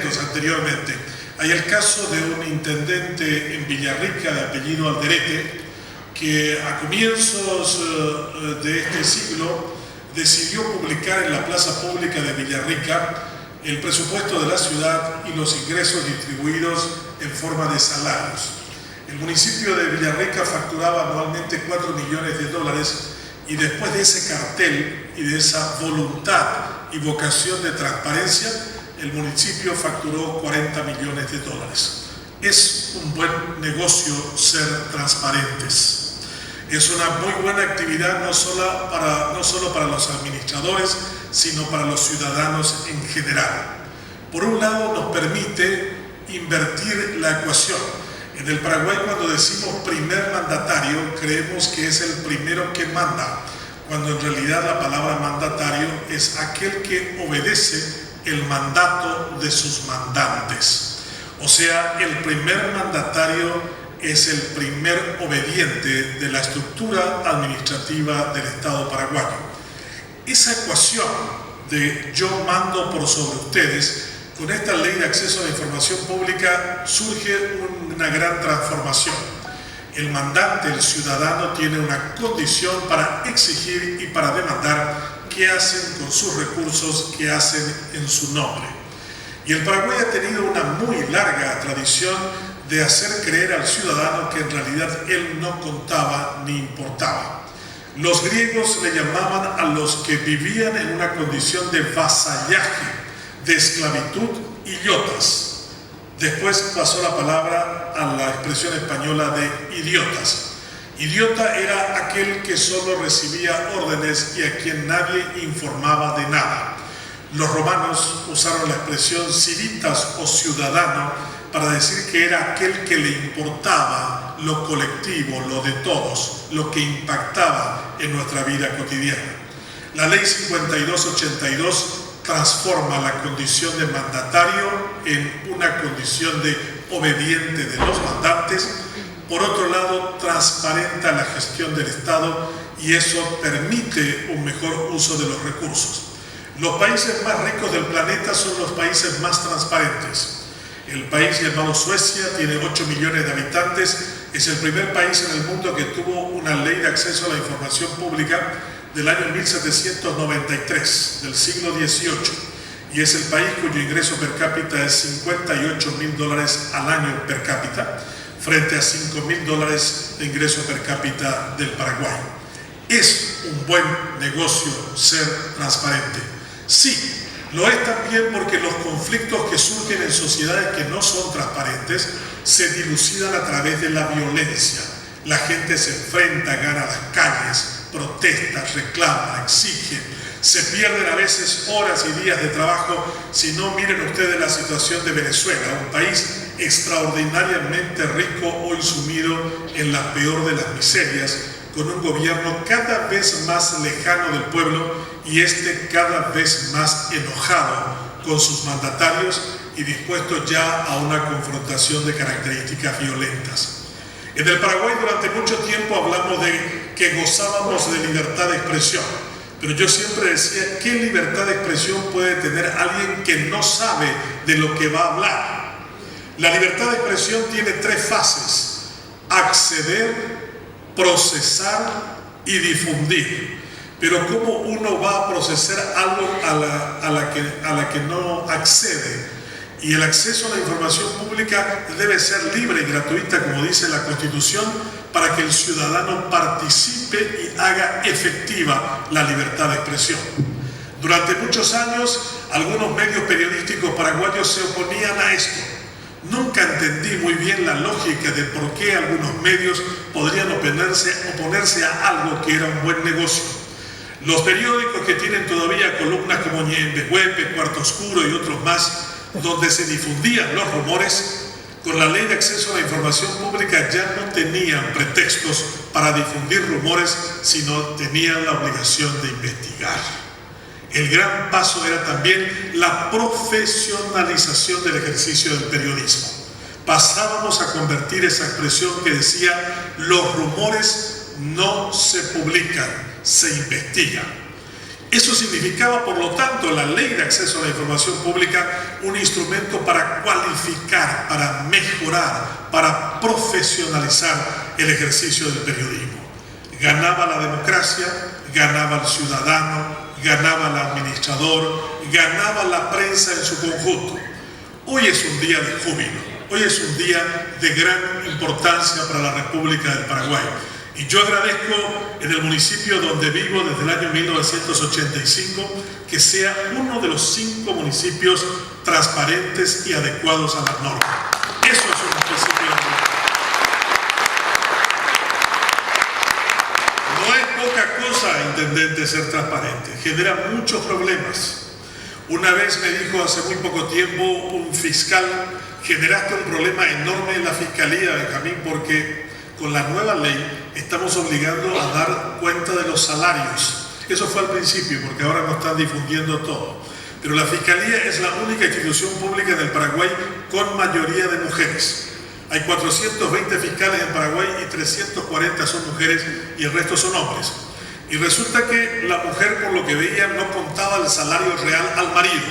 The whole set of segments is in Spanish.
intentos anteriormente. Hay el caso de un intendente en Villarrica de apellido Alderete, que a comienzos de este siglo decidió publicar en la plaza pública de Villarrica el presupuesto de la ciudad y los ingresos distribuidos en forma de salarios. El municipio de Villarrica facturaba anualmente 4 millones de dólares y después de ese cartel y de esa voluntad y vocación de transparencia, el municipio facturó 40 millones de dólares. Es un buen negocio ser transparentes. Es una muy buena actividad no solo para los administradores, sino para los ciudadanos en general. Por un lado, nos permite invertir la ecuación. En el Paraguay, cuando decimos primer mandatario, creemos que es el primero que manda, cuando en realidad la palabra mandatario es aquel que obedece el mandato de sus mandantes. O sea, el primer mandatario es el primer obediente de la estructura administrativa del Estado paraguayo. Esa ecuación de yo mando por sobre ustedes, con esta ley de acceso a la información pública surge una gran transformación. El mandante, el ciudadano, tiene una condición para exigir y para demandar qué hacen con sus recursos, qué hacen en su nombre. Y el Paraguay ha tenido una muy larga tradición de hacer creer al ciudadano que en realidad él no contaba ni importaba. Los griegos le llamaban a los que vivían en una condición de vasallaje, de esclavitud, idiotas. Después pasó la palabra a la expresión española de idiotas. Idiota era aquel que solo recibía órdenes y a quien nadie informaba de nada. Los romanos usaron la expresión civitas o ciudadano para decir que era aquel que le importaba lo colectivo, lo de todos, lo que impactaba en nuestra vida cotidiana. La ley 5282 transforma la condición de mandatario en una condición de obediente de los mandantes. Por otro lado, transparenta la gestión del Estado y eso permite un mejor uso de los recursos. Los países más ricos del planeta son los países más transparentes. El país llamado Suecia tiene 8 millones de habitantes, es el primer país en el mundo que tuvo una ley de acceso a la información pública del año 1793, del siglo XVIII, y es el país cuyo ingreso per cápita es $58.000 al año per cápita, frente a $5.000 de ingreso per cápita del Paraguay. Es un buen negocio ser transparente. Sí, lo es también porque los conflictos que surgen en sociedades que no son transparentes se dilucidan a través de la violencia. La gente se enfrenta, gana las calles, protesta, reclama, exige. Se pierden a veces horas y días de trabajo. Si no, miren ustedes la situación de Venezuela, un país extraordinariamente rico, hoy sumido en la peor de las miserias, con un gobierno cada vez más lejano del pueblo y cada vez más enojado con sus mandatarios y dispuesto ya a una confrontación de características violentas. En el Paraguay durante mucho tiempo hablamos de que gozábamos de libertad de expresión, pero yo siempre decía, ¿qué libertad de expresión puede tener alguien que no sabe de lo que va a hablar? La libertad de expresión tiene 3 fases: acceder, procesar y difundir. Pero ¿cómo uno va a procesar algo a la que no accede? Y el acceso a la información pública debe ser libre y gratuita, como dice la Constitución, para que el ciudadano participe y haga efectiva la libertad de expresión. Durante muchos años, algunos medios periodísticos paraguayos se oponían a esto. Nunca entendí muy bien la lógica de por qué algunos medios podrían oponerse a algo que era un buen negocio. Los periódicos que tienen todavía columnas como Ñembehuepe, Cuarto Oscuro y otros más, donde se difundían los rumores, con la ley de acceso a la información pública ya no tenían pretextos para difundir rumores, sino tenían la obligación de investigar. El gran paso era también la profesionalización del ejercicio del periodismo. Pasábamos a convertir esa expresión que decía: los rumores no se publican, se investigan. Eso significaba, por lo tanto, la ley de acceso a la información pública, un instrumento para cualificar, para mejorar, para profesionalizar el ejercicio del periodismo. Ganaba la democracia, ganaba el ciudadano, ganaba el administrador, ganaba la prensa en su conjunto. Hoy es un día de júbilo, hoy es un día de gran importancia para la República del Paraguay. Y yo agradezco en el municipio donde vivo desde el año 1985 que sea uno de los 5 municipios transparentes y adecuados a las normas. Eso es un principio de la ley. No es poca cosa, intendente, ser transparente. Genera muchos problemas. Una vez me dijo hace muy poco tiempo un fiscal: generaste un problema enorme en la fiscalía, Benjamín, porque con la nueva ley estamos obligando a dar cuenta de los salarios. Eso fue al principio, porque ahora nos están difundiendo todo. Pero la Fiscalía es la única institución pública en el Paraguay con mayoría de mujeres. Hay 420 fiscales en Paraguay y 340 son mujeres y el resto son hombres. Y resulta que la mujer, por lo que veía, no contaba el salario real al marido.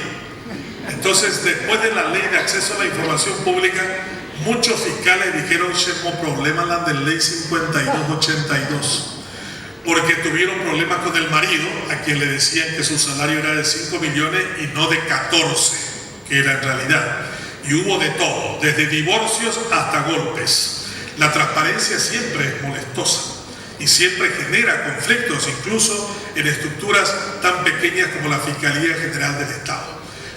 Entonces, después de la ley de acceso a la información pública, muchos fiscales dijeron: "Tenemos problemas la de ley 5282", porque tuvieron problemas con el marido, a quien le decían que su salario era de 5 millones y no de 14, que era en realidad. Y hubo de todo, desde divorcios hasta golpes. La transparencia siempre es molestosa y siempre genera conflictos, incluso en estructuras tan pequeñas como la Fiscalía General del Estado.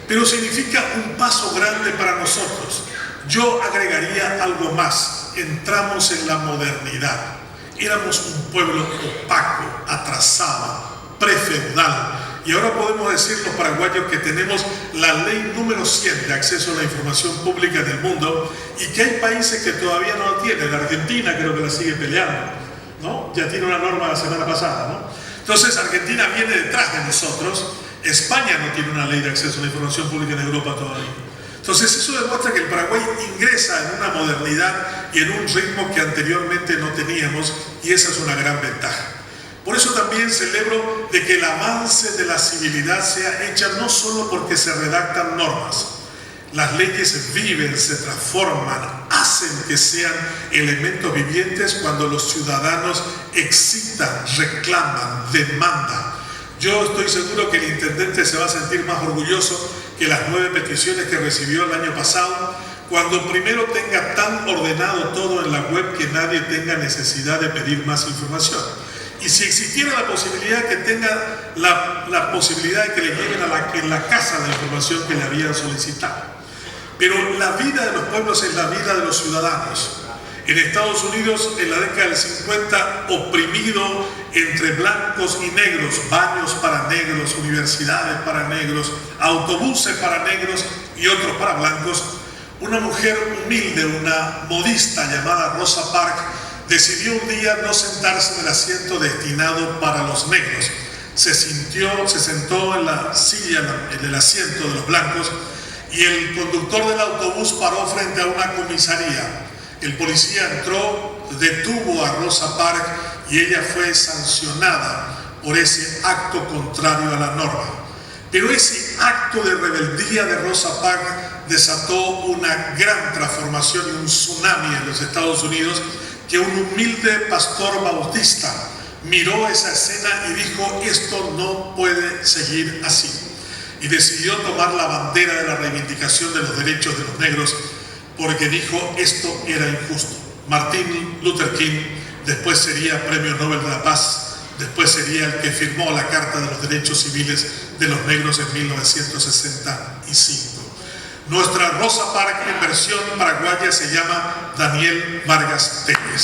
Pero significa un paso grande para nosotros. Yo agregaría algo más: entramos en la modernidad. Éramos un pueblo opaco, atrasado, prefeudal, y ahora podemos decir los paraguayos que tenemos la ley número 100 de acceso a la información pública en el mundo, y que hay países que todavía no la tienen. La Argentina creo que la sigue peleando, ¿no? Ya tiene una norma la semana pasada, ¿no? Entonces Argentina viene detrás de nosotros. España no tiene una ley de acceso a la información pública en Europa todavía. Entonces eso demuestra que el Paraguay ingresa en una modernidad y en un ritmo que anteriormente no teníamos, y esa es una gran ventaja. Por eso también celebro de que el avance de la civilidad sea hecha no solo porque se redactan normas. Las leyes viven, se transforman, hacen que sean elementos vivientes cuando los ciudadanos excitan, reclaman, demandan. Yo estoy seguro que el intendente se va a sentir más orgulloso que las 9 peticiones que recibió el año pasado, cuando primero tenga tan ordenado todo en la web que nadie tenga necesidad de pedir más información. Y si existiera la posibilidad, que tenga la posibilidad de que le lleven en la casa de información que le habían solicitado. Pero la vida de los pueblos es la vida de los ciudadanos. En Estados Unidos, en la década del 50, oprimido entre blancos y negros, baños para negros, universidades para negros, autobuses para negros y otros para blancos, una mujer humilde, una modista llamada Rosa Parks, decidió un día no sentarse en el asiento destinado para los negros. Se sentó en la silla, en el asiento de los blancos, y el conductor del autobús paró frente a una comisaría. El policía entró, detuvo a Rosa Parks y ella fue sancionada por ese acto contrario a la norma. Pero ese acto de rebeldía de Rosa Parks desató una gran transformación y un tsunami en los Estados Unidos, que un humilde pastor bautista miró esa escena y dijo: esto no puede seguir así. Y decidió tomar la bandera de la reivindicación de los derechos de los negros, porque dijo: esto era injusto. Martin Luther King después sería Premio Nobel de la Paz, después sería el que firmó la Carta de los Derechos Civiles de los Negros en 1965. Nuestra Rosa Parks en versión paraguaya se llama Daniel Vargas Tellez.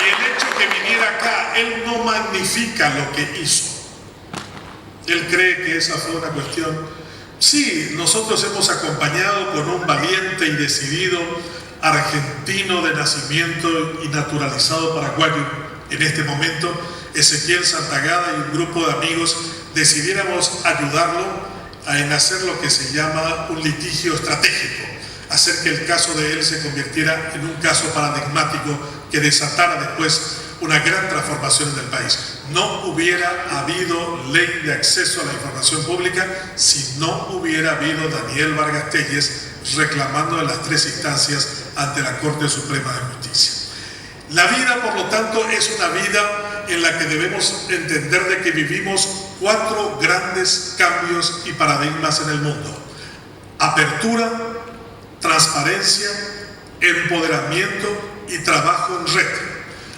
Y el hecho que viniera acá, él no magnifica lo que hizo. Él cree que esa fue una cuestión. Sí, nosotros hemos acompañado con un valiente y decidido argentino de nacimiento y naturalizado paraguayo en este momento, Ezequiel Santagada, y un grupo de amigos decidiéramos ayudarlo en hacer lo que se llama un litigio estratégico, hacer que el caso de él se convirtiera en un caso paradigmático que desatara después una gran transformación en el país. No hubiera habido ley de acceso a la información pública si no hubiera habido Daniel Vargas Tellez reclamando en las 3 instancias ante la Corte Suprema de Justicia. La vida, por lo tanto, es una vida en la que debemos entender de que vivimos 4 grandes cambios y paradigmas en el mundo: apertura, transparencia, empoderamiento y trabajo en red.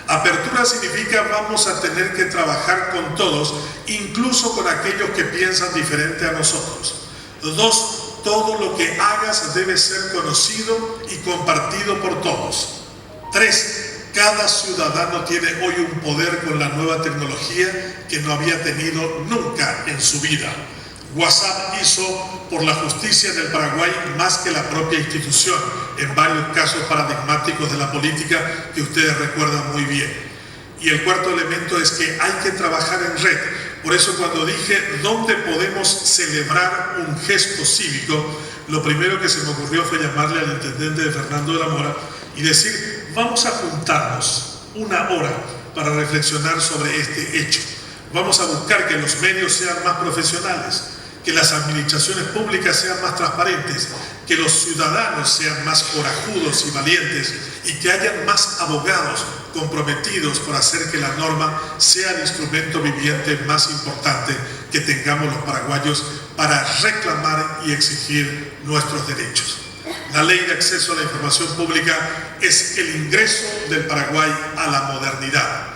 Apertura significa vamos a tener que trabajar con todos, incluso con aquellos que piensan diferente a nosotros. 2, todo lo que hagas debe ser conocido y compartido por todos. 3, cada ciudadano tiene hoy un poder con la nueva tecnología que no había tenido nunca en su vida. WhatsApp hizo por la justicia en el Paraguay más que la propia institución en varios casos paradigmáticos de la política que ustedes recuerdan muy bien. Y el 4º elemento es que hay que trabajar en red. Por eso cuando dije dónde podemos celebrar un gesto cívico, lo primero que se me ocurrió fue llamarle al intendente de Fernando de la Mora y decir: vamos a juntarnos 1 hora para reflexionar sobre este hecho. Vamos a buscar que los medios sean más profesionales, que las administraciones públicas sean más transparentes, que los ciudadanos sean más corajudos y valientes y que hayan más abogados comprometidos por hacer que la norma sea el instrumento viviente más importante que tengamos los paraguayos para reclamar y exigir nuestros derechos. La ley de acceso a la información pública es el ingreso del Paraguay a la modernidad.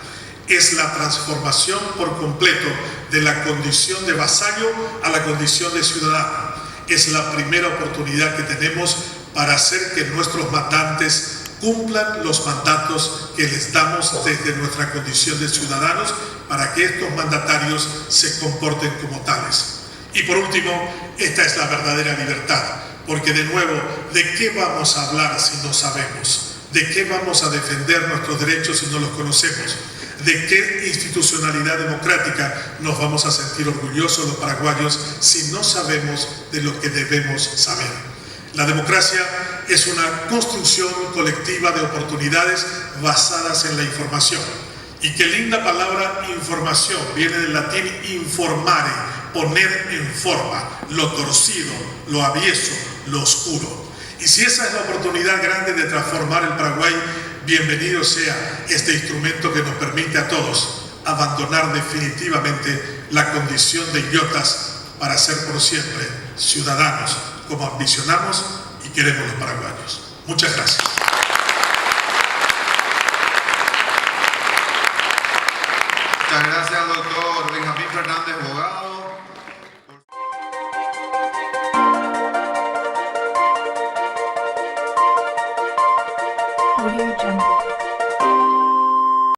Es la transformación por completo de la condición de vasallo a la condición de ciudadano. Es la primera oportunidad que tenemos para hacer que nuestros mandantes cumplan los mandatos que les damos desde nuestra condición de ciudadanos para que estos mandatarios se comporten como tales. Y por último, esta es la verdadera libertad, porque de nuevo, ¿de qué vamos a hablar si no sabemos? ¿De qué vamos a defender nuestros derechos si no los conocemos? ¿De qué institucionalidad democrática nos vamos a sentir orgullosos los paraguayos si no sabemos de lo que debemos saber? La democracia es una construcción colectiva de oportunidades basadas en la información. Y qué linda palabra información, viene del latín informare, poner en forma, lo torcido, lo avieso, lo oscuro. Y si esa es la oportunidad grande de transformar el Paraguay, bienvenido sea este instrumento que nos permite a todos abandonar definitivamente la condición de idiotas para ser por siempre ciudadanos como ambicionamos y queremos los paraguayos. Muchas gracias.